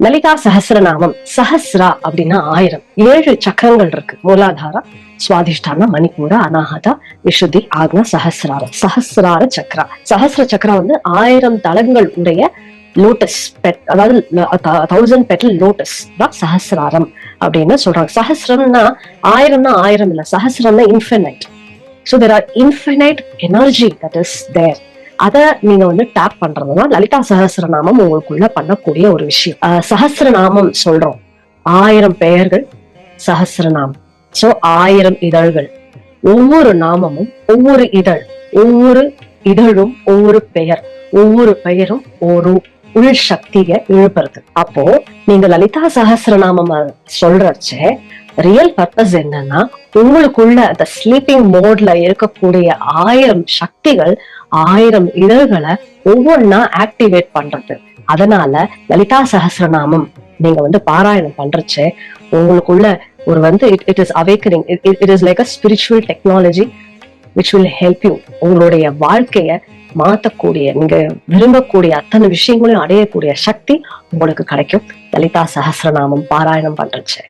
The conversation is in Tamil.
லலிதா சஹஸ்ரநாமம். சஹஸ்ரா அப்படின்னா 1000. 7 சக்கரங்கள் இருக்கு. மூலாதாரா, சுவாதிஷ்டான, மணிப்பூர, அநாஹதா, விசுத்தி, ஆக்னா, சஹஸ்ராரம். சஹஸ்ரார சக்கரா. சஹஸ்ர சக்கரா 1000 தளங்கள் உடைய லோட்டஸ் பெட், அதாவது 1000 பெட்டல் லோட்டஸ் தான் சஹஸ்ராரம் அப்படின்னு சொல்றாங்க. சஹஸ்ரம்னா 1000 இல்ல, சஹஸ்ரம்னா infinite. So there are infinite energy that is there. அத நீங்க டேப் பண்றதுதான் லலிதா சஹஸ்ரநாமம் உங்களுக்குள்ள பண்ணக்கூடிய ஒரு விஷயம். சஹஸ்ரநாமம் சொல்றோம், 1000 பெயர்கள் சஹஸ்ரநாமம். சோ 1000 இதழ்கள். ஒவ்வொரு நாமமும் ஒவ்வொரு இதழ், ஒவ்வொரு இதழும் ஒவ்வொரு பெயர், ஒவ்வொரு பெயரும் ஒரு உள் சக்தியை இழுப்புறது. அப்போ நீங்க லலிதா சஹஸ்ரநாமம் சொல்றச்சே ரியல் பர்பஸ் என்னன்னா, உங்களுக்குள்ள அந்த ஸ்லீப்பிங் மோட்ல இருக்கக்கூடிய 1000 சக்திகள், 1000 இதழ்களை ஒவ்வொன்னா ஆக்டிவேட் பண்றது. அதனால லலிதா சஹஸ்ரநாமம் நீங்க பாராயணம் பண்றச்சே உங்களுக்குள்ள ஒரு it is awakening. It is like a spiritual technology which will help you. உங்களுடைய வாழ்க்கைய மாத்தக்கூடிய, நீங்க விரும்பக்கூடிய அத்தனை விஷயங்களையும் அடையக்கூடிய சக்தி உங்களுக்கு கிடைக்கும் லலிதா சஹஸ்ரநாமம் பாராயணம் பண்றச்சே.